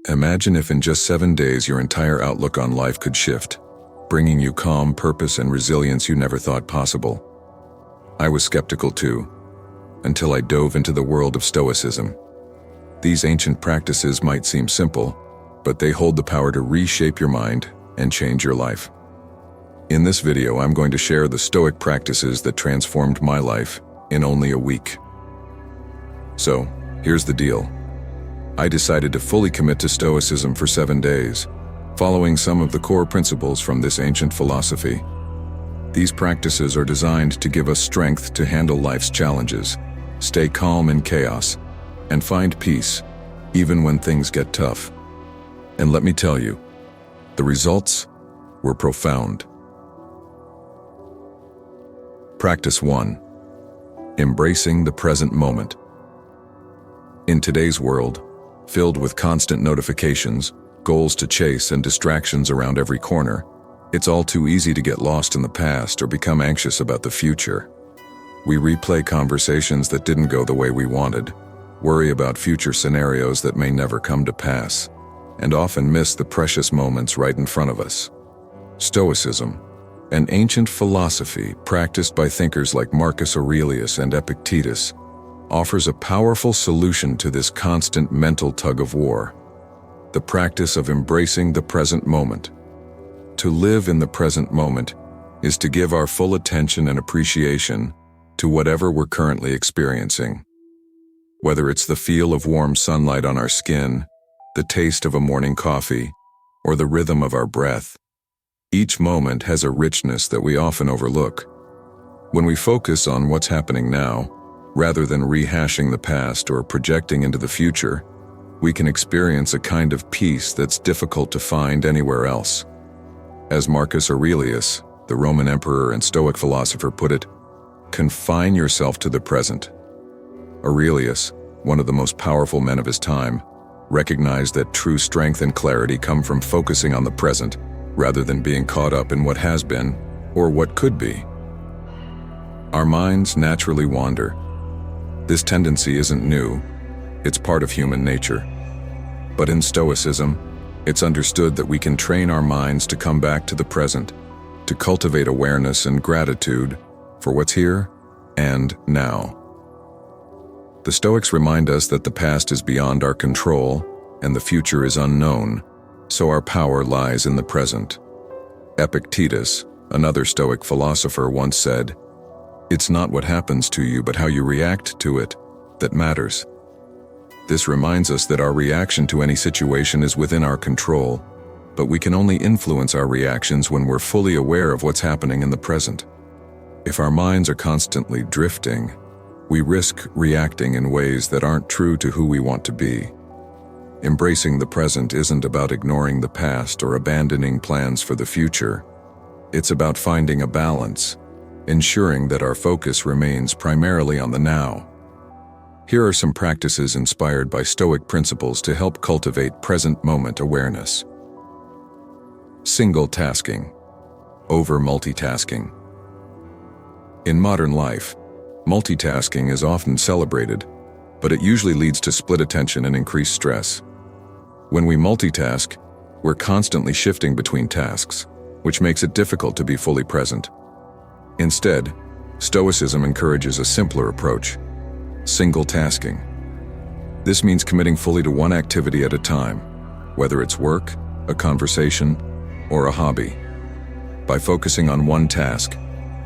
Imagine if in just 7 days your entire outlook on life could shift, bringing you calm, purpose, and resilience you never thought possible. I was skeptical too, until I dove into the world of Stoicism. These ancient practices might seem simple, but they hold the power to reshape your mind and change your life. In this video, I'm going to share the Stoic practices that transformed my life in only a week. So, here's the deal. I decided to fully commit to Stoicism for 7 days, following some of the core principles from this ancient philosophy. These practices are designed to give us strength to handle life's challenges, stay calm in chaos, and find peace, even when things get tough. And let me tell you, the results were profound. Practice 1. Embracing the present moment. In today's world, filled with constant notifications, goals to chase, and distractions around every corner, it's all too easy to get lost in the past or become anxious about the future. We replay conversations that didn't go the way we wanted, worry about future scenarios that may never come to pass, and often miss the precious moments right in front of us. Stoicism, an ancient philosophy practiced by thinkers like Marcus Aurelius and Epictetus, offers a powerful solution to this constant mental tug-of-war: the practice of embracing the present moment. To live in the present moment is to give our full attention and appreciation to whatever we're currently experiencing. Whether it's the feel of warm sunlight on our skin, the taste of a morning coffee, or the rhythm of our breath, each moment has a richness that we often overlook. When we focus on what's happening now, rather than rehashing the past or projecting into the future, we can experience a kind of peace that's difficult to find anywhere else. As Marcus Aurelius, the Roman emperor and Stoic philosopher, put it, "Confine yourself to the present." Aurelius, one of the most powerful men of his time, recognized that true strength and clarity come from focusing on the present, rather than being caught up in what has been or what could be. Our minds naturally wander. This tendency isn't new, it's part of human nature. But in Stoicism, it's understood that we can train our minds to come back to the present, to cultivate awareness and gratitude for what's here and now. The Stoics remind us that the past is beyond our control and the future is unknown, so our power lies in the present. Epictetus, another Stoic philosopher, once said, "It's not what happens to you, but how you react to it that matters." This reminds us that our reaction to any situation is within our control, but we can only influence our reactions when we're fully aware of what's happening in the present. If our minds are constantly drifting, we risk reacting in ways that aren't true to who we want to be. Embracing the present isn't about ignoring the past or abandoning plans for the future. It's about finding a balance, ensuring that our focus remains primarily on the now. Here are some practices inspired by Stoic principles to help cultivate present moment awareness. Single tasking over multitasking. In modern life, multitasking is often celebrated, but it usually leads to split attention and increased stress. When we multitask, we're constantly shifting between tasks, which makes it difficult to be fully present. Instead, Stoicism encourages a simpler approach: single tasking. This means committing fully to one activity at a time, whether it's work, a conversation, or a hobby. By focusing on one task,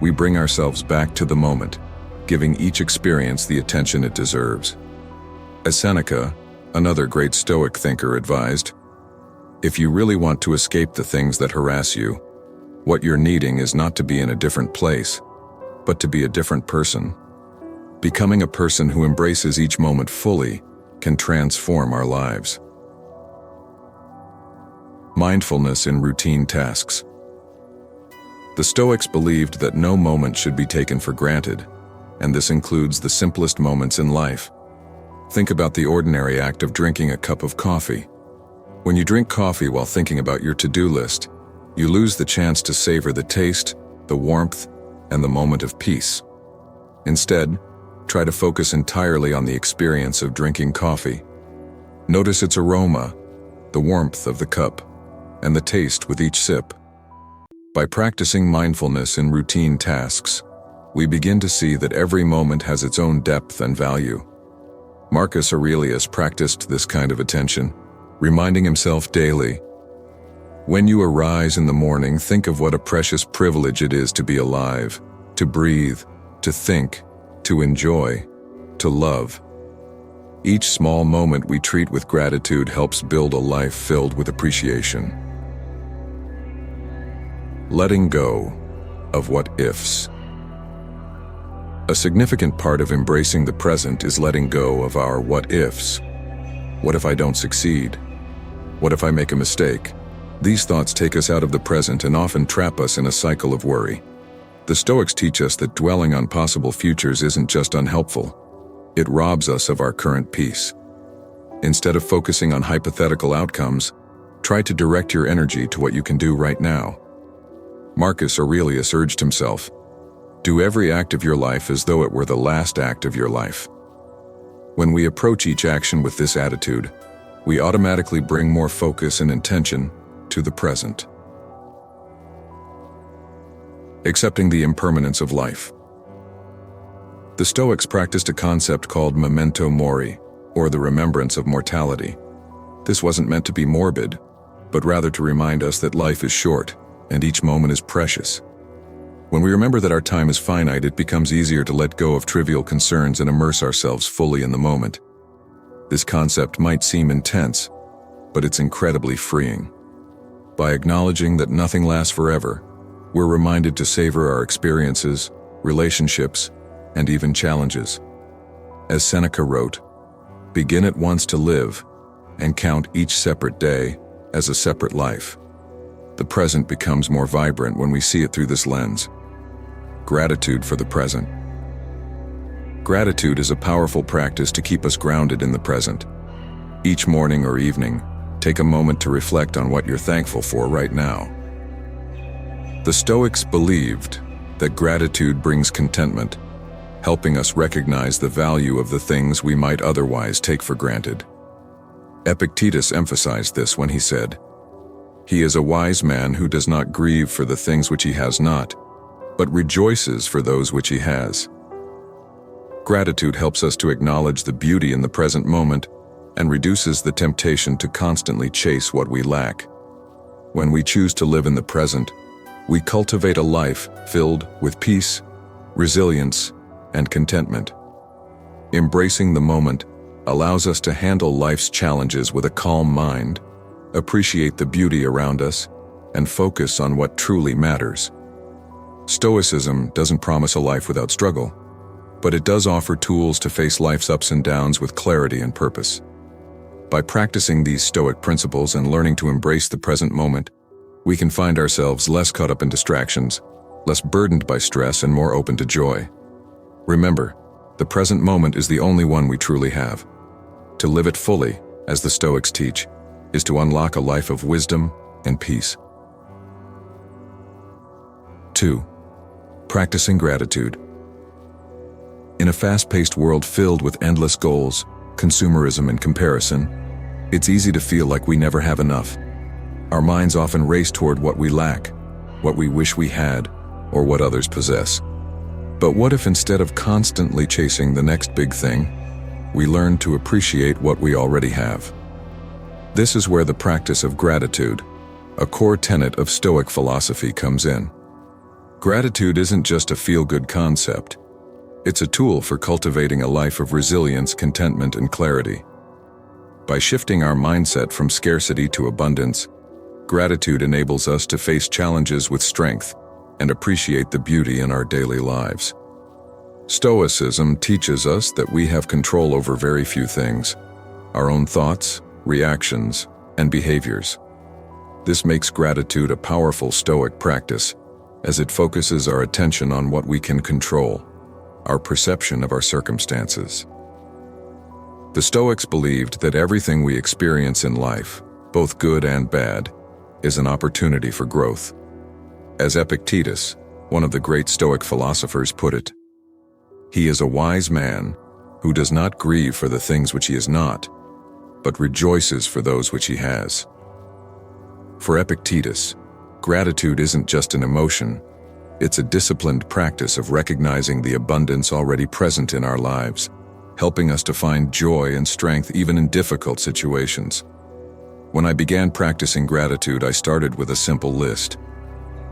we bring ourselves back to the moment, giving each experience the attention it deserves. As Seneca, another great Stoic thinker, advised, "If you really want to escape the things that harass you, what you're needing is not to be in a different place, but to be a different person." Becoming a person who embraces each moment fully can transform our lives. Mindfulness in routine tasks. The Stoics believed that no moment should be taken for granted, and this includes the simplest moments in life. Think about the ordinary act of drinking a cup of coffee. When you drink coffee while thinking about your to-do list, you lose the chance to savor the taste, the warmth, and the moment of peace. Instead, try to focus entirely on the experience of drinking coffee. Notice its aroma, the warmth of the cup, and the taste with each sip. By practicing mindfulness in routine tasks, we begin to see that every moment has its own depth and value. Marcus Aurelius practiced this kind of attention, reminding himself daily, "When you arise in the morning, think of what a precious privilege it is to be alive, to breathe, to think, to enjoy, to love." Each small moment we treat with gratitude helps build a life filled with appreciation. Letting go of what-ifs. A significant part of embracing the present is letting go of our what-ifs. What if I don't succeed? What if I make a mistake? These thoughts take us out of the present and often trap us in a cycle of worry. The Stoics teach us that dwelling on possible futures isn't just unhelpful, it robs us of our current peace. Instead of focusing on hypothetical outcomes, try to direct your energy to what you can do right now. Marcus Aurelius urged himself, "Do every act of your life as though it were the last act of your life." When we approach each action with this attitude, we automatically bring more focus and intention to the present. Accepting the impermanence of life. The Stoics practiced a concept called memento mori, or the remembrance of mortality. This wasn't meant to be morbid, but rather to remind us that life is short and each moment is precious. When we remember that our time is finite, it becomes easier to let go of trivial concerns and immerse ourselves fully in the moment. This concept might seem intense, but it's incredibly freeing. By acknowledging that nothing lasts forever, we're reminded to savor our experiences, relationships, and even challenges. As Seneca wrote, "Begin at once to live, and count each separate day as a separate life." The present becomes more vibrant when we see it through this lens. Gratitude for the present. Gratitude is a powerful practice to keep us grounded in the present. Each morning or evening, take a moment to reflect on what you're thankful for right now. The Stoics believed that gratitude brings contentment, helping us recognize the value of the things we might otherwise take for granted. Epictetus emphasized this when he said, "He is a wise man who does not grieve for the things which he has not, but rejoices for those which he has." Gratitude helps us to acknowledge the beauty in the present moment and reduces the temptation to constantly chase what we lack. When we choose to live in the present, we cultivate a life filled with peace, resilience, and contentment. Embracing the moment allows us to handle life's challenges with a calm mind, appreciate the beauty around us, and focus on what truly matters. Stoicism doesn't promise a life without struggle, but it does offer tools to face life's ups and downs with clarity and purpose. By practicing these Stoic principles and learning to embrace the present moment, we can find ourselves less caught up in distractions, less burdened by stress, and more open to joy. Remember, the present moment is the only one we truly have. To live it fully, as the Stoics teach, is to unlock a life of wisdom and peace. 2. Practicing gratitude. In a fast-paced world filled with endless goals, consumerism, and comparison, it's easy to feel like we never have enough. Our minds often race toward what we lack, what we wish we had, or what others possess. But what if instead of constantly chasing the next big thing, we learn to appreciate what we already have? This is where the practice of gratitude, a core tenet of Stoic philosophy, comes in. Gratitude isn't just a feel-good concept. It's a tool for cultivating a life of resilience, contentment, and clarity. By shifting our mindset from scarcity to abundance, gratitude enables us to face challenges with strength and appreciate the beauty in our daily lives. Stoicism teaches us that we have control over very few things: our own thoughts, reactions, and behaviors. This makes gratitude a powerful Stoic practice, as it focuses our attention on what we can control, our perception of our circumstances. The Stoics believed that everything we experience in life, both good and bad, is an opportunity for growth. As Epictetus, one of the great Stoic philosophers, put it, "He is a wise man who does not grieve for the things which he is not, but rejoices for those which he has. For Epictetus, gratitude isn't just an emotion, it's a disciplined practice of recognizing the abundance already present in our lives, helping us to find joy and strength even in difficult situations. When I began practicing gratitude, I started with a simple list.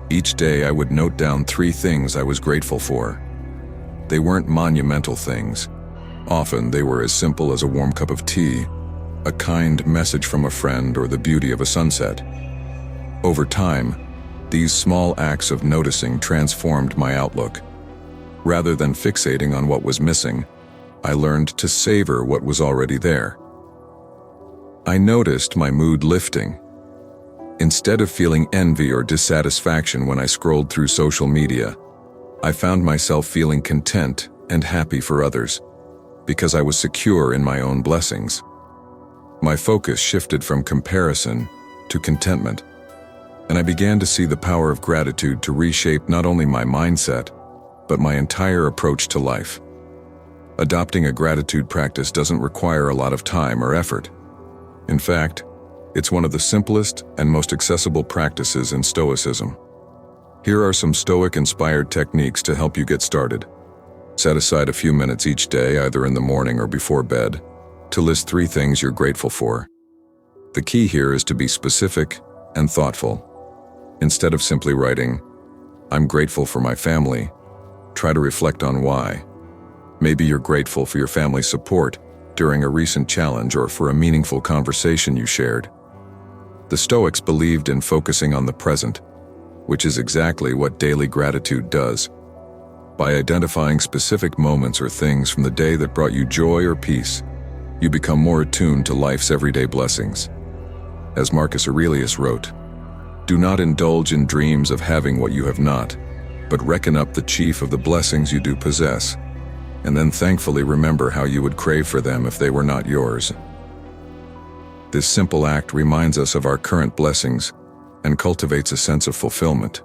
Each day I would note down 3 things I was grateful for. They weren't monumental things. Often they were as simple as a warm cup of tea, a kind message from a friend, or the beauty of a sunset. Over time, these small acts of noticing transformed my outlook. Rather than fixating on what was missing, I learned to savor what was already there. I noticed my mood lifting. Instead of feeling envy or dissatisfaction when I scrolled through social media, I found myself feeling content and happy for others, because I was secure in my own blessings. My focus shifted from comparison to contentment, and I began to see the power of gratitude to reshape not only my mindset, but my entire approach to life. Adopting a gratitude practice doesn't require a lot of time or effort. In fact, it's one of the simplest and most accessible practices in Stoicism. Here are some Stoic-inspired techniques to help you get started. Set aside a few minutes each day, either in the morning or before bed, to list 3 things you're grateful for. The key here is to be specific and thoughtful. Instead of simply writing, "I'm grateful for my family," try to reflect on why. Maybe you're grateful for your family's support during a recent challenge or for a meaningful conversation you shared. The Stoics believed in focusing on the present, which is exactly what daily gratitude does. By identifying specific moments or things from the day that brought you joy or peace, you become more attuned to life's everyday blessings. As Marcus Aurelius wrote, "Do not indulge in dreams of having what you have not, but reckon up the chief of the blessings you do possess, and then thankfully remember how you would crave for them if they were not yours." This simple act reminds us of our current blessings and cultivates a sense of fulfillment.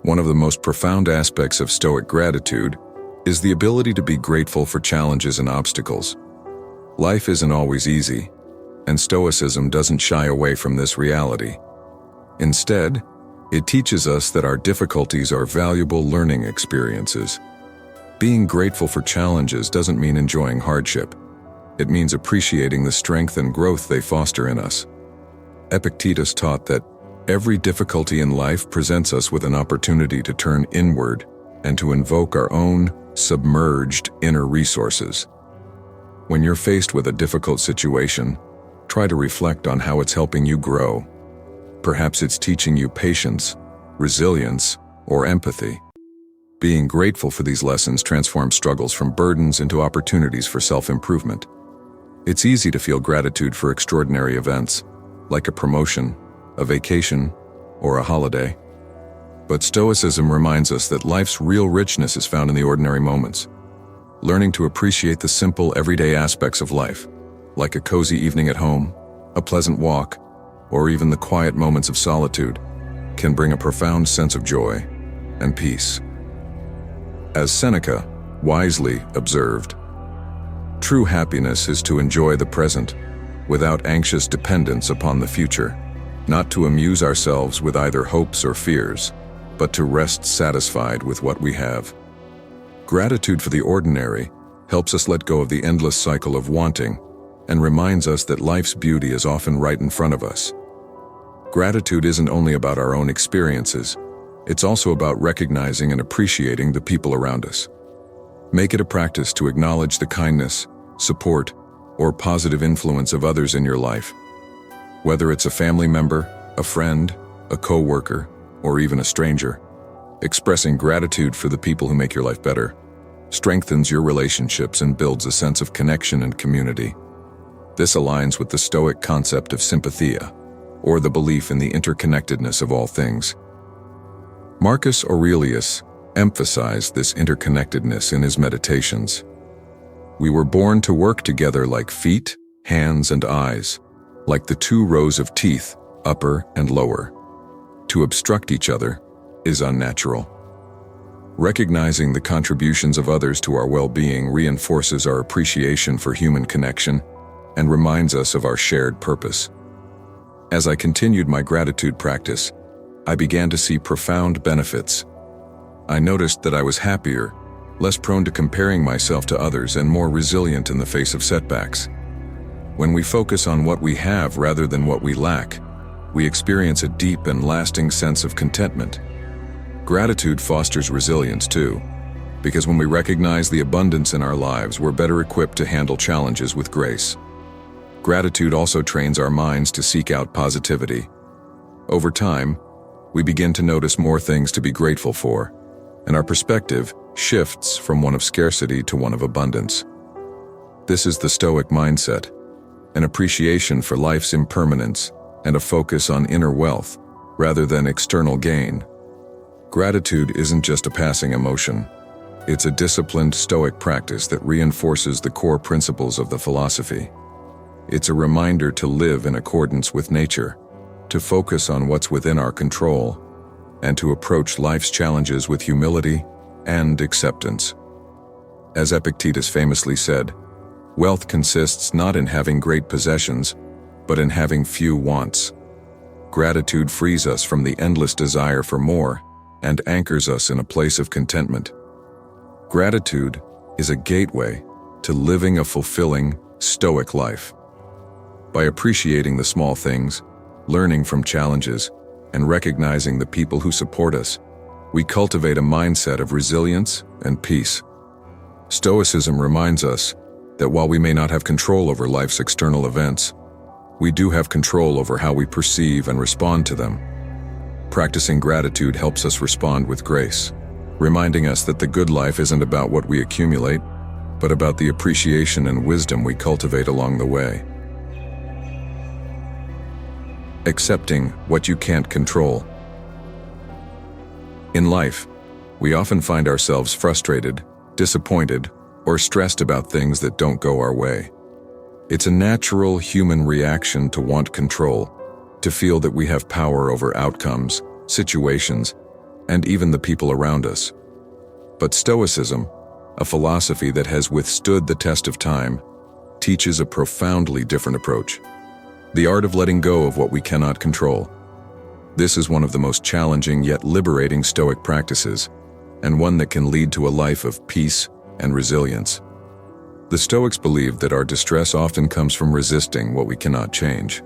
One of the most profound aspects of Stoic gratitude is the ability to be grateful for challenges and obstacles. Life isn't always easy, and Stoicism doesn't shy away from this reality. Instead, it teaches us that our difficulties are valuable learning experiences. Being grateful for challenges doesn't mean enjoying hardship. It means appreciating the strength and growth they foster in us. Epictetus taught that every difficulty in life presents us with an opportunity to turn inward and to invoke our own submerged inner resources. When you're faced with a difficult situation, try to reflect on how it's helping you grow. Perhaps it's teaching you patience, resilience, or empathy. Being grateful for these lessons transforms struggles from burdens into opportunities for self-improvement. It's easy to feel gratitude for extraordinary events, like a promotion, a vacation, or a holiday. But Stoicism reminds us that life's real richness is found in the ordinary moments. Learning to appreciate the simple, everyday aspects of life, like a cozy evening at home, a pleasant walk, or even the quiet moments of solitude, can bring a profound sense of joy and peace. As Seneca wisely observed, "True happiness is to enjoy the present, without anxious dependence upon the future, not to amuse ourselves with either hopes or fears, but to rest satisfied with what we have." Gratitude for the ordinary helps us let go of the endless cycle of wanting and reminds us that life's beauty is often right in front of us. Gratitude isn't only about our own experiences, it's also about recognizing and appreciating the people around us. Make it a practice to acknowledge the kindness, support, or positive influence of others in your life. Whether it's a family member, a friend, a co-worker, or even a stranger, expressing gratitude for the people who make your life better strengthens your relationships and builds a sense of connection and community. This aligns with the Stoic concept of sympathia, or the belief in the interconnectedness of all things. Marcus Aurelius emphasized this interconnectedness in his meditations. "We were born to work together like feet, hands, and eyes, like the 2 rows of teeth, upper and lower. To obstruct each other is unnatural." Recognizing the contributions of others to our well-being reinforces our appreciation for human connection and reminds us of our shared purpose. As I continued my gratitude practice, I began to see profound benefits. I noticed that I was happier, less prone to comparing myself to others, and more resilient in the face of setbacks. When we focus on what we have rather than what we lack, we experience a deep and lasting sense of contentment. Gratitude fosters resilience too, because when we recognize the abundance in our lives, we're better equipped to handle challenges with grace. Gratitude also trains our minds to seek out positivity. Over time, we begin to notice more things to be grateful for, and our perspective shifts from one of scarcity to one of abundance. This is the Stoic mindset, an appreciation for life's impermanence and a focus on inner wealth rather than external gain. Gratitude isn't just a passing emotion. It's a disciplined Stoic practice that reinforces the core principles of the philosophy. It's a reminder to live in accordance with nature, to focus on what's within our control, and to approach life's challenges with humility and acceptance. As Epictetus famously said, wealth consists not in having great possessions, but in having few wants. Gratitude frees us from the endless desire for more and anchors us in a place of contentment. Gratitude is a gateway to living a fulfilling, Stoic life. By appreciating the small things, learning from challenges, and recognizing the people who support us, we cultivate a mindset of resilience and peace. Stoicism reminds us that while we may not have control over life's external events, we do have control over how we perceive and respond to them. Practicing gratitude helps us respond with grace, reminding us that the good life isn't about what we accumulate, but about the appreciation and wisdom we cultivate along the way. Accepting what you can't control. In life, we often find ourselves frustrated, disappointed, or stressed about things that don't go our way. It's a natural human reaction to want control, to feel that we have power over outcomes, situations, and even the people around us. But Stoicism, a philosophy that has withstood the test of time, teaches a profoundly different approach: the art of letting go of what we cannot control. This is one of the most challenging yet liberating Stoic practices, and one that can lead to a life of peace and resilience. The Stoics believed that our distress often comes from resisting what we cannot change.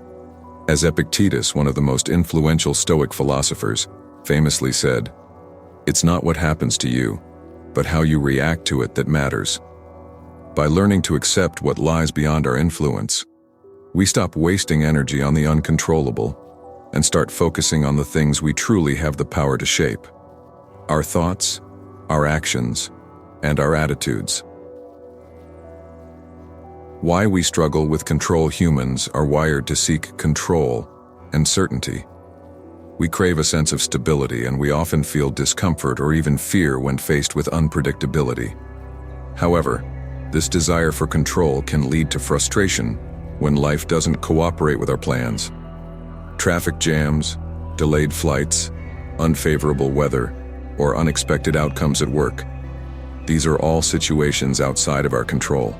As Epictetus, one of the most influential Stoic philosophers, famously said, "It's not what happens to you, but how you react to it that matters." By learning to accept what lies beyond our influence, we stop wasting energy on the uncontrollable and start focusing on the things we truly have the power to shape: our thoughts, our actions, and our attitudes. Why we struggle with control. Humans are wired to seek control and certainty. We crave a sense of stability, and we often feel discomfort or even fear when faced with unpredictability. However, this desire for control can lead to frustration when life doesn't cooperate with our plans. Traffic jams, delayed flights, unfavorable weather, or unexpected outcomes at work. These are all situations outside of our control.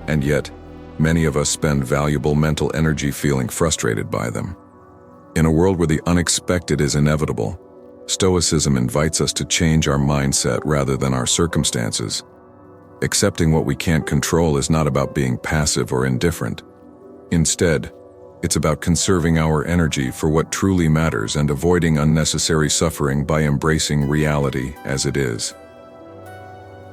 And yet, many of us spend valuable mental energy feeling frustrated by them. In a world where the unexpected is inevitable, Stoicism invites us to change our mindset rather than our circumstances. Accepting what we can't control is not about being passive or indifferent. Instead, it's about conserving our energy for what truly matters and avoiding unnecessary suffering by embracing reality as it is.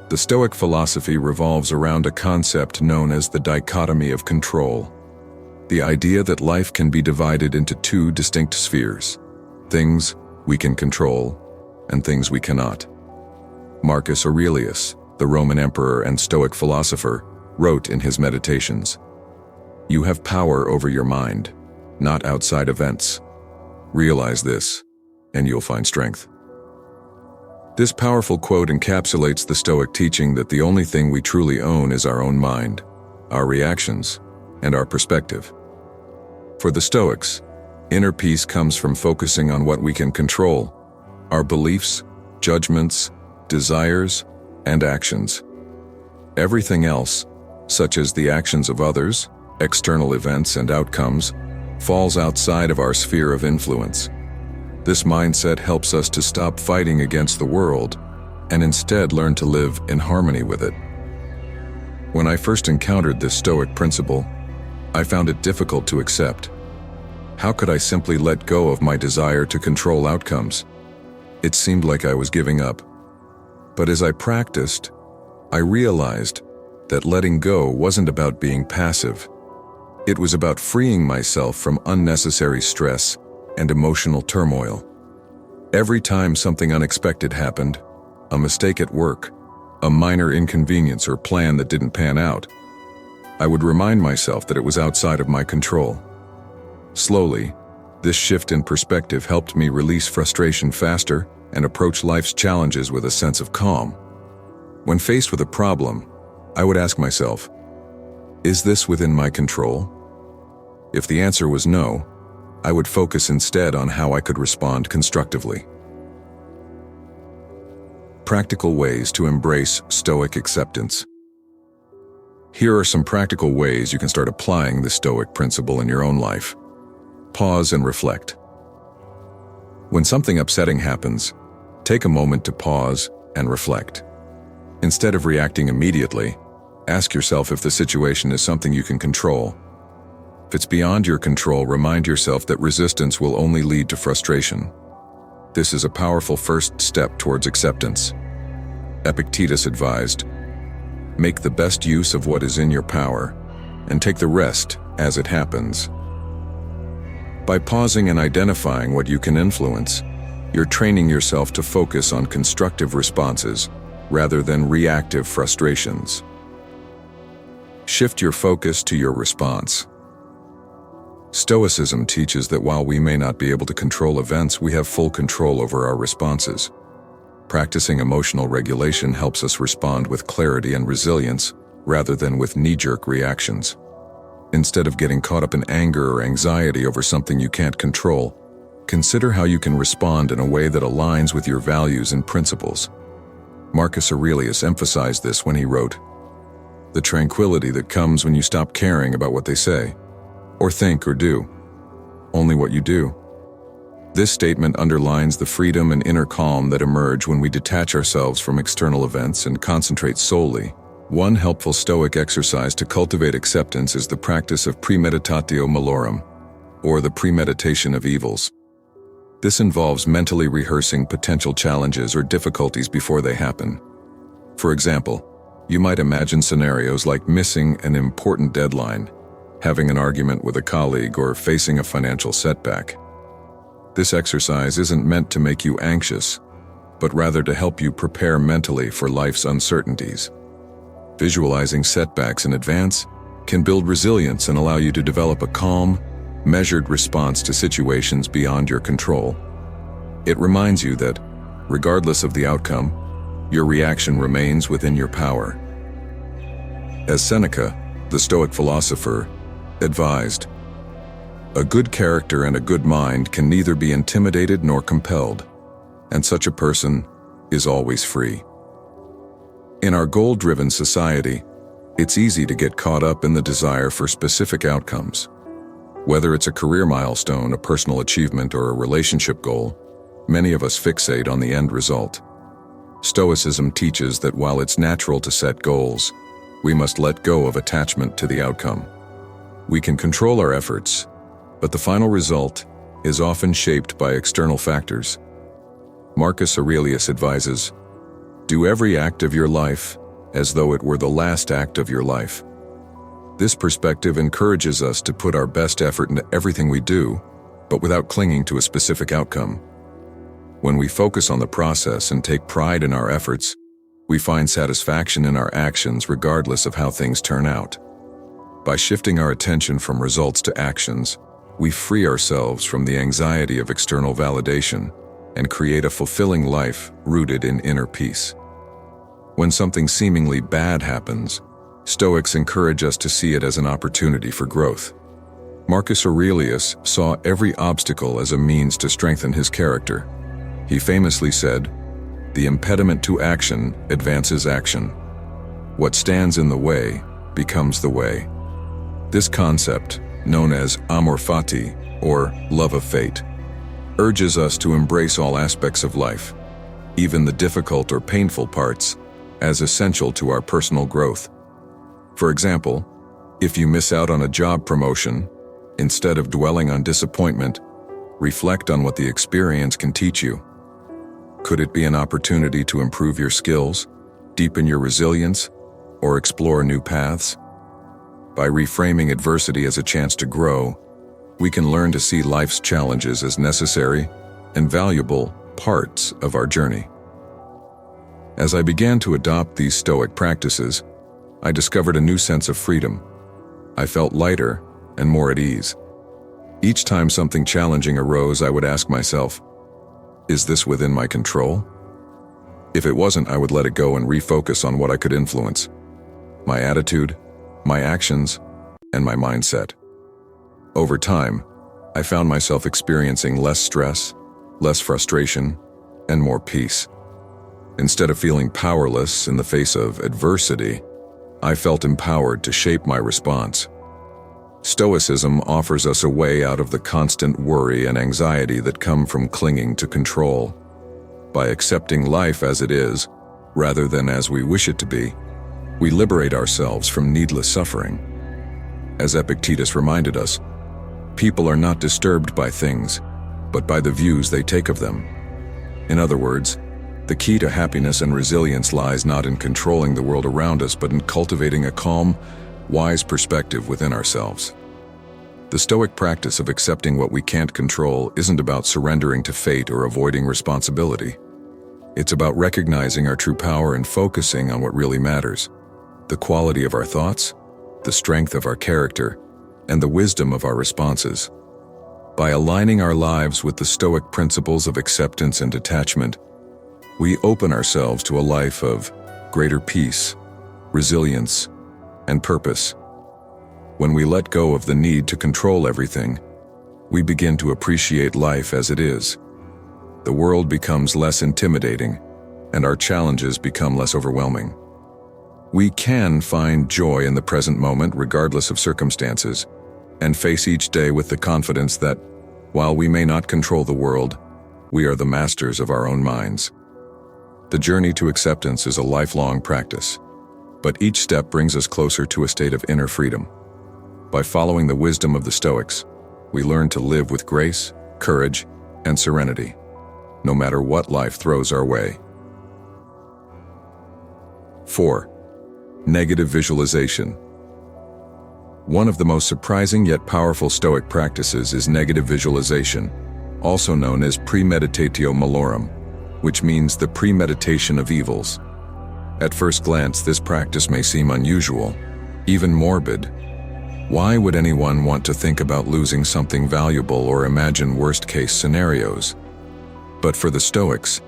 The Stoic philosophy revolves around a concept known as the dichotomy of control. The idea that life can be divided into two distinct spheres: things we can control and things we cannot. Marcus Aurelius, the Roman emperor and Stoic philosopher, wrote in his Meditations, "You have power over your mind, not outside events. Realize this, and you'll find strength." This powerful quote encapsulates the Stoic teaching that the only thing we truly own is our own mind, our reactions, and our perspective. For the Stoics, inner peace comes from focusing on what we can control: our beliefs, judgments, desires, and actions. Everything else, such as the actions of others, external events and outcomes, falls outside of our sphere of influence. This mindset helps us to stop fighting against the world and instead learn to live in harmony with it. When I first encountered this Stoic principle, I found it difficult to accept. How could I simply let go of my desire to control outcomes? It seemed like I was giving up. But as I practiced, I realized that letting go wasn't about being passive. It was about freeing myself from unnecessary stress and emotional turmoil. Every time something unexpected happened, a mistake at work, a minor inconvenience or plan that didn't pan out, I would remind myself that it was outside of my control. Slowly, this shift in perspective helped me release frustration faster and approach life's challenges with a sense of calm. When faced with a problem, I would ask myself, is this within my control? If the answer was no, I would focus instead on how I could respond constructively. Practical ways to embrace Stoic acceptance. Here are some practical ways you can start applying the Stoic principle in your own life. Pause and reflect. When something upsetting happens, take a moment to pause and reflect. Instead of reacting immediately, ask yourself if the situation is something you can control. If it's beyond your control, remind yourself that resistance will only lead to frustration. This is a powerful first step towards acceptance. Epictetus advised, "Make the best use of what is in your power, and take the rest as it happens." By pausing and identifying what you can influence, you're training yourself to focus on constructive responses rather than reactive frustrations. Shift your focus to your response. Stoicism teaches that while we may not be able to control events, we have full control over our responses. Practicing emotional regulation helps us respond with clarity and resilience rather than with knee-jerk reactions. Instead of getting caught up in anger or anxiety over something you can't control, consider how you can respond in a way that aligns with your values and principles. Marcus Aurelius emphasized this when he wrote, "The tranquility that comes when you stop caring about what they say, or think or do, only what you do." This statement underlines the freedom and inner calm that emerge when we detach ourselves from external events and concentrate solely. One helpful Stoic exercise to cultivate acceptance is the practice of premeditatio malorum, or the premeditation of evils. This involves mentally rehearsing potential challenges or difficulties before they happen. For example, you might imagine scenarios like missing an important deadline, having an argument with a colleague, or facing a financial setback. This exercise isn't meant to make you anxious, but rather to help you prepare mentally for life's uncertainties. Visualizing setbacks in advance can build resilience and allow you to develop a calm, measured response to situations beyond your control. It reminds you that, regardless of the outcome, your reaction remains within your power. As Seneca, the Stoic philosopher, advised, "A good character and a good mind can neither be intimidated nor compelled, and such a person is always free." In our goal-driven society, it's easy to get caught up in the desire for specific outcomes. Whether it's a career milestone, a personal achievement, or a relationship goal, many of us fixate on the end result. Stoicism teaches that while it's natural to set goals, we must let go of attachment to the outcome. We can control our efforts, but the final result is often shaped by external factors. Marcus Aurelius advises, "Do every act of your life as though it were the last act of your life." This perspective encourages us to put our best effort into everything we do, but without clinging to a specific outcome. When we focus on the process and take pride in our efforts, we find satisfaction in our actions regardless of how things turn out. By shifting our attention from results to actions, we free ourselves from the anxiety of external validation and create a fulfilling life rooted in inner peace. When something seemingly bad happens, Stoics encourage us to see it as an opportunity for growth. Marcus Aurelius saw every obstacle as a means to strengthen his character. He famously said, "The impediment to action advances action. What stands in the way becomes the way." This concept, known as amor fati, or love of fate, urges us to embrace all aspects of life, even the difficult or painful parts, as essential to our personal growth. For example, if you miss out on a job promotion, instead of dwelling on disappointment, reflect on what the experience can teach you. Could it be an opportunity to improve your skills, deepen your resilience, or explore new paths? By reframing adversity as a chance to grow, we can learn to see life's challenges as necessary and valuable parts of our journey. As I began to adopt these Stoic practices, I discovered a new sense of freedom. I felt lighter and more at ease. Each time something challenging arose, I would ask myself, is this within my control? If it wasn't, I would let it go and refocus on what I could influence: my attitude, my actions, and my mindset. Over time, I found myself experiencing less stress, less frustration, and more peace. Instead of feeling powerless in the face of adversity, I felt empowered to shape my response. Stoicism offers us a way out of the constant worry and anxiety that come from clinging to control. By accepting life as it is, rather than as we wish it to be, we liberate ourselves from needless suffering. As Epictetus reminded us, people are not disturbed by things, but by the views they take of them. In other words, the key to happiness and resilience lies not in controlling the world around us, but in cultivating a calm, wise perspective within ourselves. The Stoic practice of accepting what we can't control isn't about surrendering to fate or avoiding responsibility. It's about recognizing our true power and focusing on what really matters: the quality of our thoughts, the strength of our character, and the wisdom of our responses. By aligning our lives with the Stoic principles of acceptance and detachment, we open ourselves to a life of greater peace, resilience, and purpose. When we let go of the need to control everything, we begin to appreciate life as it is. The world becomes less intimidating, and our challenges become less overwhelming. We can find joy in the present moment regardless of circumstances, and face each day with the confidence that, while we may not control the world, we are the masters of our own minds. The journey to acceptance is a lifelong practice, but each step brings us closer to a state of inner freedom. By following the wisdom of the Stoics, we learn to live with grace, courage, and serenity, no matter what life throws our way. 4. Negative visualization. One of the most surprising yet powerful Stoic practices is negative visualization, also known as premeditatio malorum, which means the premeditation of evils. At first glance, this practice may seem unusual, even morbid. Why would anyone want to think about losing something valuable or imagine worst-case scenarios? But for the Stoics,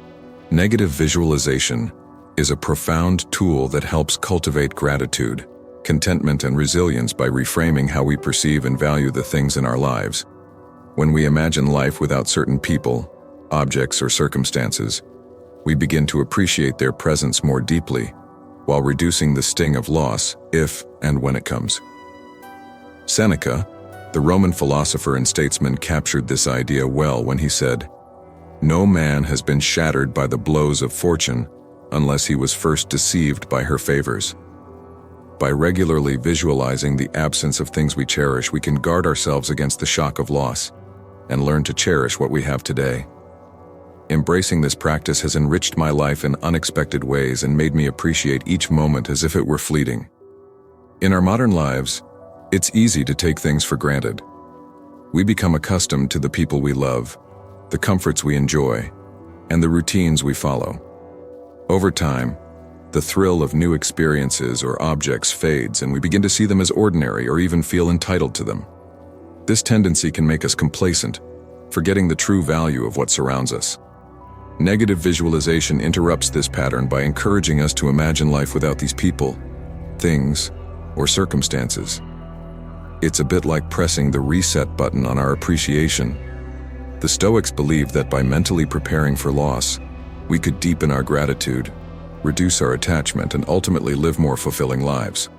negative visualization is a profound tool that helps cultivate gratitude, contentment, and resilience by reframing how we perceive and value the things in our lives. When we imagine life without certain people, objects, or circumstances, we begin to appreciate their presence more deeply, while reducing the sting of loss if and when it comes. Seneca, the Roman philosopher and statesman, captured this idea well when he said, "No man has been shattered by the blows of fortune unless he was first deceived by her favors." By regularly visualizing the absence of things we cherish, we can guard ourselves against the shock of loss and learn to cherish what we have today. Embracing this practice has enriched my life in unexpected ways and made me appreciate each moment as if it were fleeting. In our modern lives, it's easy to take things for granted. We become accustomed to the people we love, the comforts we enjoy, and the routines we follow. Over time, the thrill of new experiences or objects fades, and we begin to see them as ordinary or even feel entitled to them. This tendency can make us complacent, forgetting the true value of what surrounds us. Negative visualization interrupts this pattern by encouraging us to imagine life without these people, things, or circumstances. It's a bit like pressing the reset button on our appreciation. The Stoics believed that by mentally preparing for loss, we could deepen our gratitude, reduce our attachment, and ultimately live more fulfilling lives.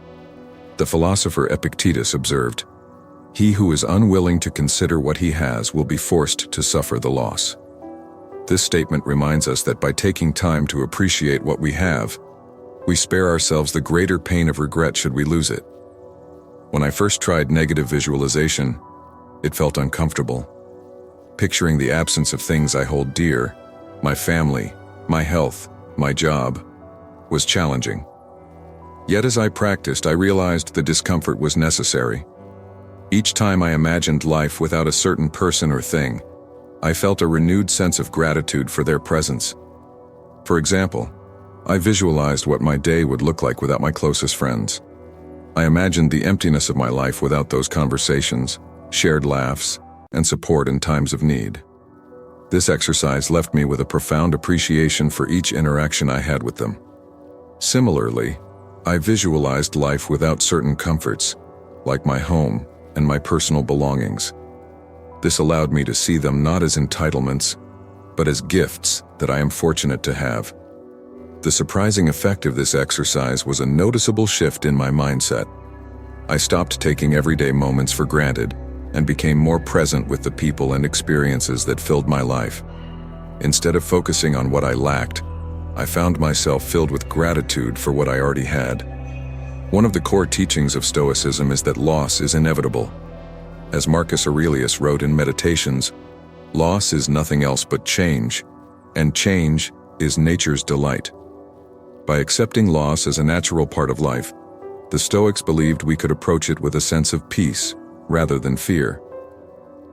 The philosopher Epictetus observed, "He who is unwilling to consider what he has will be forced to suffer the loss." This statement reminds us that by taking time to appreciate what we have, we spare ourselves the greater pain of regret should we lose it. When I first tried negative visualization, it felt uncomfortable. Picturing the absence of things I hold dear, my family, my health, my job, was challenging. Yet as I practiced, I realized the discomfort was necessary. Each time I imagined life without a certain person or thing, I felt a renewed sense of gratitude for their presence. For example, I visualized what my day would look like without my closest friends. I imagined the emptiness of my life without those conversations, shared laughs, and support in times of need. This exercise left me with a profound appreciation for each interaction I had with them. Similarly, I visualized life without certain comforts, like my home and my personal belongings. This allowed me to see them not as entitlements, but as gifts that I am fortunate to have. The surprising effect of this exercise was a noticeable shift in my mindset. I stopped taking everyday moments for granted and became more present with the people and experiences that filled my life. Instead of focusing on what I lacked, I found myself filled with gratitude for what I already had. One of the core teachings of Stoicism is that loss is inevitable. As Marcus Aurelius wrote in Meditations, "Loss is nothing else but change, and change is nature's delight." By accepting loss as a natural part of life, the Stoics believed we could approach it with a sense of peace rather than fear.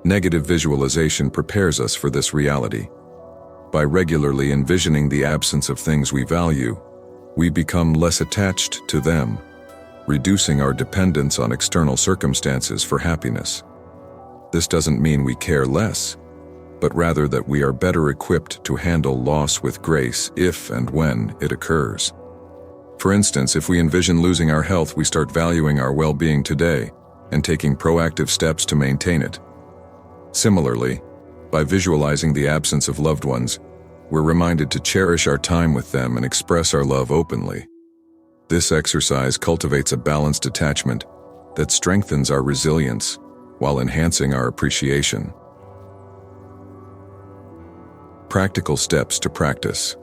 Negative visualization prepares us for this reality. By regularly envisioning the absence of things we value, we become less attached to them, reducing our dependence on external circumstances for happiness. This doesn't mean we care less, but rather that we are better equipped to handle loss with grace if and when it occurs. For instance, if we envision losing our health, we start valuing our well-being today and taking proactive steps to maintain it. Similarly, by visualizing the absence of loved ones, we're reminded to cherish our time with them and express our love openly. This exercise cultivates a balanced attachment that strengthens our resilience while enhancing our appreciation. Practical steps to practice.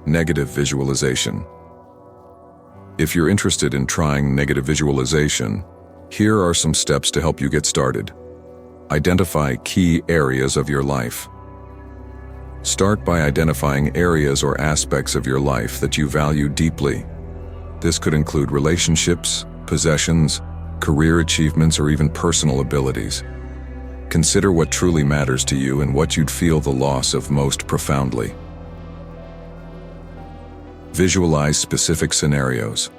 Negative visualization. If you're interested in trying negative visualization, here are some steps to help you get started. Identify key areas of your life. Start by identifying areas or aspects of your life that you value deeply. This could include relationships, possessions, career achievements, or even personal abilities. Consider what truly matters to you and what you'd feel the loss of most profoundly. Visualize specific scenarios.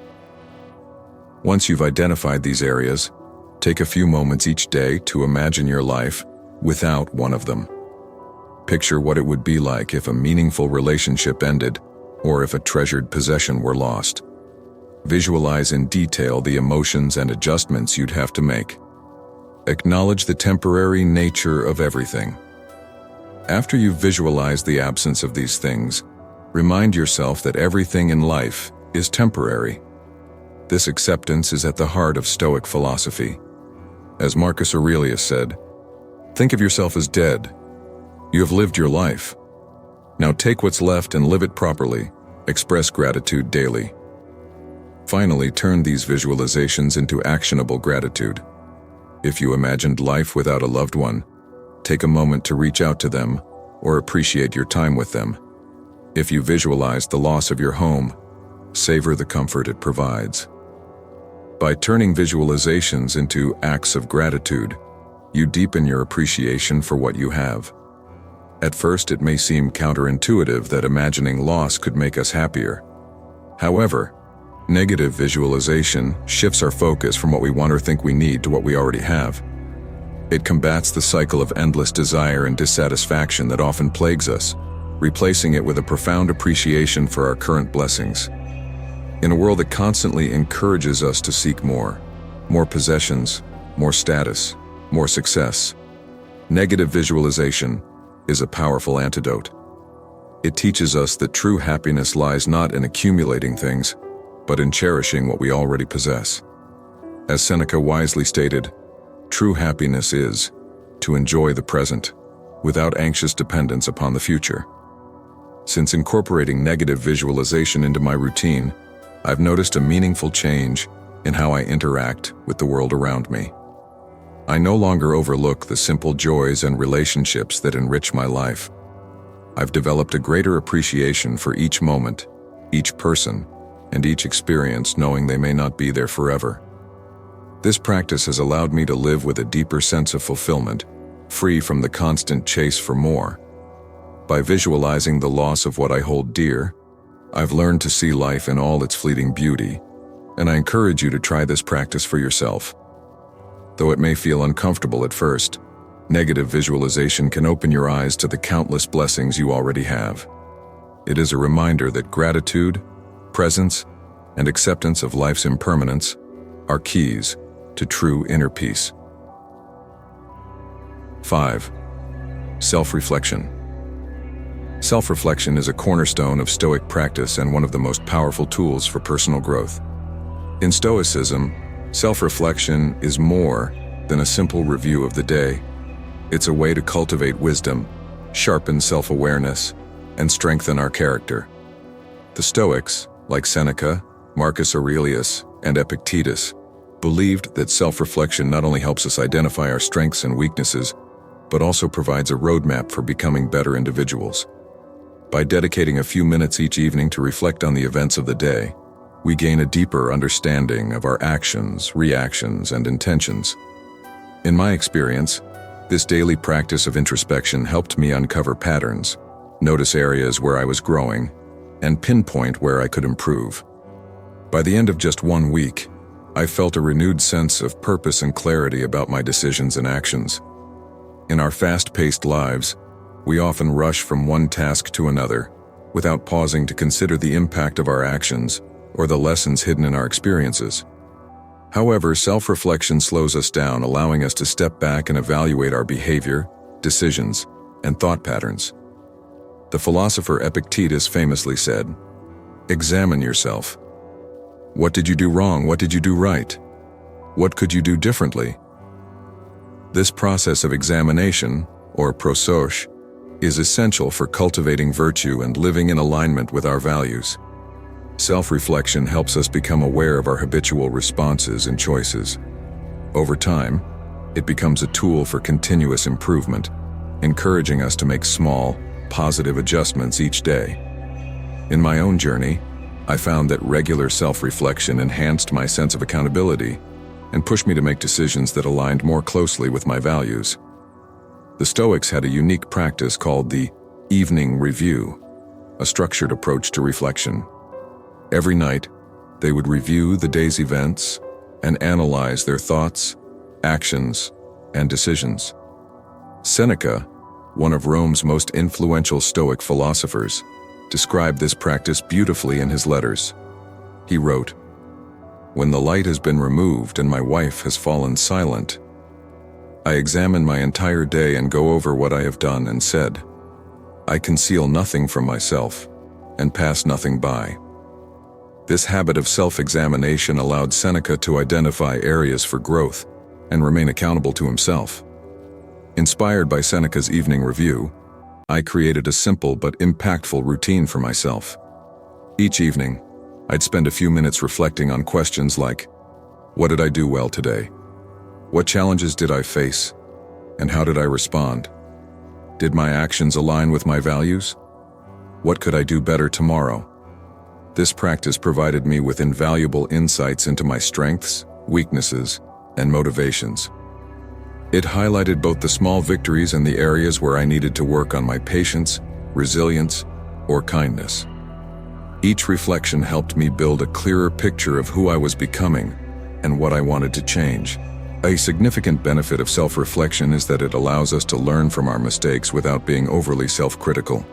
Once you've identified these areas, take a few moments each day to imagine your life without one of them. Picture what it would be like if a meaningful relationship ended, or if a treasured possession were lost. Visualize in detail the emotions and adjustments you'd have to make. Acknowledge the temporary nature of everything. After you've visualized the absence of these things, remind yourself that everything in life is temporary. This acceptance is at the heart of Stoic philosophy. As Marcus Aurelius said, "Think of yourself as dead. You have lived your life. Now take what's left and live it properly. Express gratitude daily." Finally, turn these visualizations into actionable gratitude. If you imagined life without a loved one, take a moment to reach out to them or appreciate your time with them. If you visualized the loss of your home, savor the comfort it provides. By turning visualizations into acts of gratitude, you deepen your appreciation for what you have. At first, it may seem counterintuitive that imagining loss could make us happier. However, negative visualization shifts our focus from what we want or think we need to what we already have. It combats the cycle of endless desire and dissatisfaction that often plagues us, replacing it with a profound appreciation for our current blessings. In a world that constantly encourages us to seek more possessions, more status, more success, negative visualization is a powerful antidote. It teaches us that true happiness lies not in accumulating things, but in cherishing what we already possess. As Seneca wisely stated, true happiness is to enjoy the present without anxious dependence upon the future. Since incorporating negative visualization into my routine, I've noticed a meaningful change in how I interact with the world around me. I no longer overlook the simple joys and relationships that enrich my life. I've developed a greater appreciation for each moment, each person, and each experience, knowing they may not be there forever. This practice has allowed me to live with a deeper sense of fulfillment, free from the constant chase for more. By visualizing the loss of what I hold dear, I've learned to see life in all its fleeting beauty, and I encourage you to try this practice for yourself. Though it may feel uncomfortable at first, negative visualization can open your eyes to the countless blessings you already have. It is a reminder that gratitude, presence, and acceptance of life's impermanence are keys to true inner peace. 5. Self-reflection. Self-reflection is a cornerstone of Stoic practice and one of the most powerful tools for personal growth. In Stoicism, self-reflection is more than a simple review of the day. It's a way to cultivate wisdom, sharpen self-awareness, and strengthen our character. The Stoics, like Seneca, Marcus Aurelius, and Epictetus, believed that self-reflection not only helps us identify our strengths and weaknesses, but also provides a roadmap for becoming better individuals. By dedicating a few minutes each evening to reflect on the events of the day, we gain a deeper understanding of our actions, reactions, and intentions. In my experience, this daily practice of introspection helped me uncover patterns, notice areas where I was growing, and pinpoint where I could improve. By the end of just 1 week, I felt a renewed sense of purpose and clarity about my decisions and actions. In our fast-paced lives, we often rush from one task to another, without pausing to consider the impact of our actions or the lessons hidden in our experiences. However, self-reflection slows us down, allowing us to step back and evaluate our behavior, decisions, and thought patterns. The philosopher Epictetus famously said, "Examine yourself. What did you do wrong? What did you do right? What could you do differently?" This process of examination, or prosoche, is essential for cultivating virtue and living in alignment with our values. Self-reflection helps us become aware of our habitual responses and choices. Over time, it becomes a tool for continuous improvement, encouraging us to make small, positive adjustments each day. In my own journey, I found that regular self-reflection enhanced my sense of accountability and pushed me to make decisions that aligned more closely with my values. The Stoics had a unique practice called the evening review, a structured approach to reflection. Every night, they would review the day's events and analyze their thoughts, actions, and decisions. Seneca, one of Rome's most influential Stoic philosophers, described this practice beautifully in his letters. He wrote, "When the light has been removed and my wife has fallen silent, I examine my entire day and go over what I have done and said. I conceal nothing from myself and pass nothing by." This habit of self-examination allowed Seneca to identify areas for growth and remain accountable to himself. Inspired by Seneca's evening review, I created a simple but impactful routine for myself. Each evening, I'd spend a few minutes reflecting on questions like, what did I do well today? What challenges did I face? And how did I respond? Did my actions align with my values? What could I do better tomorrow? This practice provided me with invaluable insights into my strengths, weaknesses, and motivations. It highlighted both the small victories and the areas where I needed to work on my patience, resilience, or kindness. Each reflection helped me build a clearer picture of who I was becoming and what I wanted to change. A significant benefit of self-reflection is that it allows us to learn from our mistakes without being overly self-critical.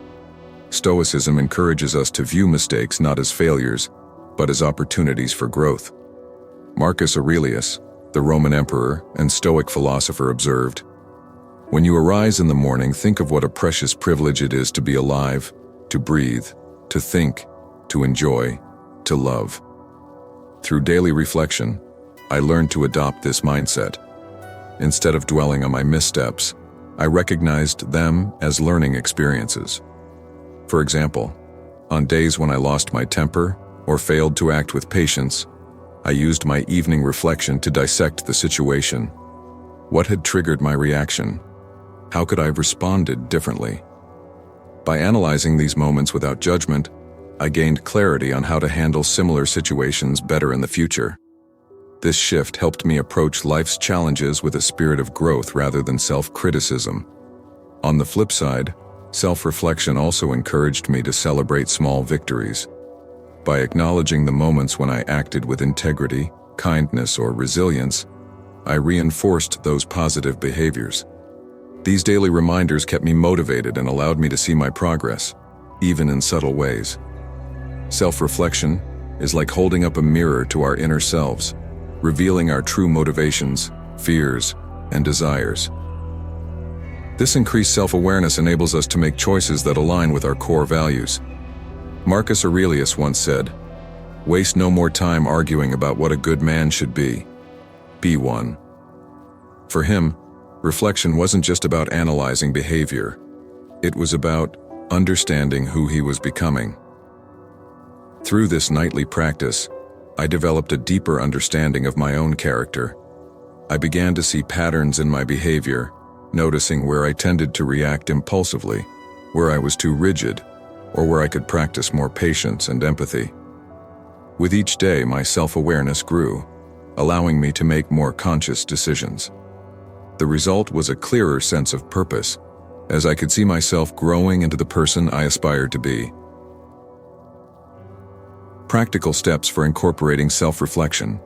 Stoicism encourages us to view mistakes not as failures, but as opportunities for growth. Marcus Aurelius, the Roman emperor and Stoic philosopher, observed, "When you arise in the morning, think of what a precious privilege it is to be alive, to breathe, to think, to enjoy, to love. Through daily reflection, I learned to adopt this mindset. Instead of dwelling on my missteps, I recognized them as learning experiences. For example, on days when I lost my temper or failed to act with patience, I used my evening reflection to dissect the situation. What had triggered my reaction? How could I have responded differently? By analyzing these moments without judgment, I gained clarity on how to handle similar situations better in the future. This shift helped me approach life's challenges with a spirit of growth rather than self-criticism. On the flip side, self-reflection also encouraged me to celebrate small victories. By acknowledging the moments when I acted with integrity, kindness, or resilience, I reinforced those positive behaviors. These daily reminders kept me motivated and allowed me to see my progress, even in subtle ways. Self-reflection is like holding up a mirror to our inner selves, revealing our true motivations, fears, and desires. This increased self-awareness enables us to make choices that align with our core values. Marcus Aurelius once said, "Waste no more time arguing about what a good man should be. Be one." For him, reflection wasn't just about analyzing behavior. It was about understanding who he was becoming. Through this nightly practice, I developed a deeper understanding of my own character. I began to see patterns in my behavior, noticing where I tended to react impulsively, where I was too rigid, or where I could practice more patience and empathy. With each day, my self-awareness grew, allowing me to make more conscious decisions. The result was a clearer sense of purpose, as I could see myself growing into the person I aspired to be. Practical steps for incorporating self-reflection.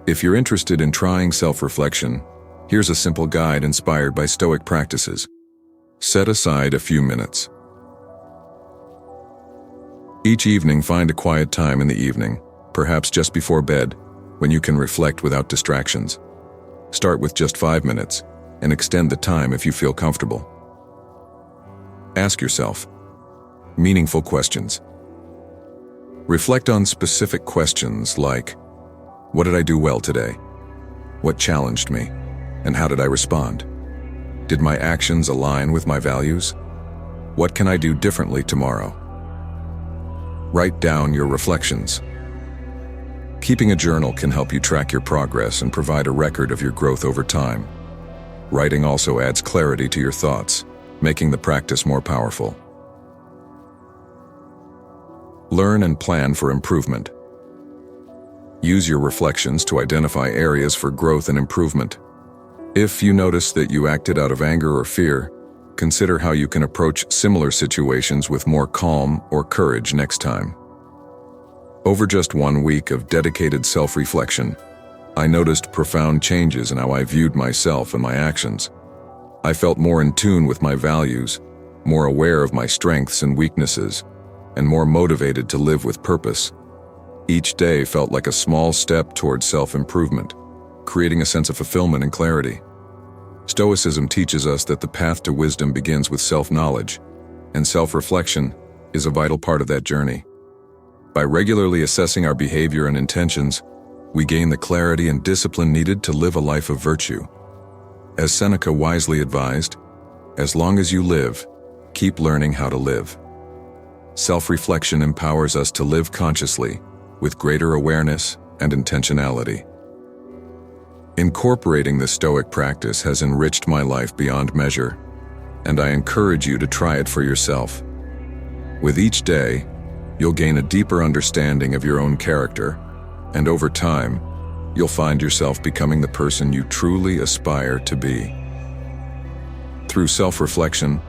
If you're interested in trying self-reflection, here's a simple guide inspired by Stoic practices. Set aside a few minutes. Each evening, find a quiet time in the evening, perhaps just before bed, when you can reflect without distractions. Start with just 5 minutes, and extend the time if you feel comfortable. Ask yourself meaningful questions. Reflect on specific questions like, what did I do well today? What challenged me? And how did I respond? Did my actions align with my values? What can I do differently tomorrow? Write down your reflections. Keeping a journal can help you track your progress and provide a record of your growth over time. Writing also adds clarity to your thoughts, making the practice more powerful. Learn and plan for improvement. Use your reflections to identify areas for growth and improvement. If you notice that you acted out of anger or fear, consider how you can approach similar situations with more calm or courage next time. Over just 1 week of dedicated self-reflection, I noticed profound changes in how I viewed myself and my actions. I felt more in tune with my values, more aware of my strengths and weaknesses, and more motivated to live with purpose. Each day felt like a small step towards self-improvement, creating a sense of fulfillment and clarity. Stoicism teaches us that the path to wisdom begins with self-knowledge, and self-reflection is a vital part of that journey. By regularly assessing our behavior and intentions, we gain the clarity and discipline needed to live a life of virtue. As Seneca wisely advised, as long as you live, keep learning how to live. Self-reflection empowers us to live consciously, with greater awareness and intentionality. Incorporating the Stoic practice has enriched my life beyond measure, and I encourage you to try it for yourself. With each day, you'll gain a deeper understanding of your own character, and over time, you'll find yourself becoming the person you truly aspire to be. Through self-reflection,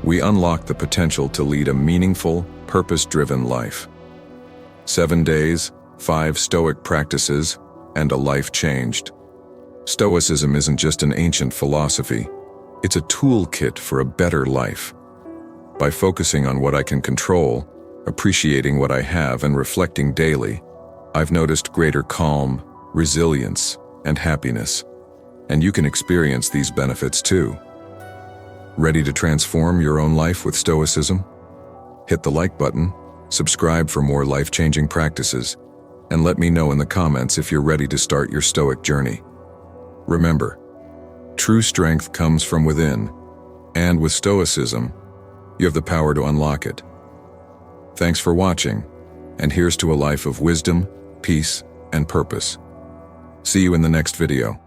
we unlock the potential to lead a meaningful, purpose-driven life. 7 days, 5 Stoic practices, and a life changed. Stoicism isn't just an ancient philosophy, it's a toolkit for a better life. By focusing on what I can control, appreciating what I have, and reflecting daily, I've noticed greater calm, resilience, and happiness. And you can experience these benefits too. Ready to transform your own life with Stoicism? Hit the like button, subscribe for more life-changing practices, and let me know in the comments if you're ready to start your Stoic journey. Remember, true strength comes from within, and with Stoicism, you have the power to unlock it. Thanks for watching, and here's to a life of wisdom, peace, and purpose. See you in the next video.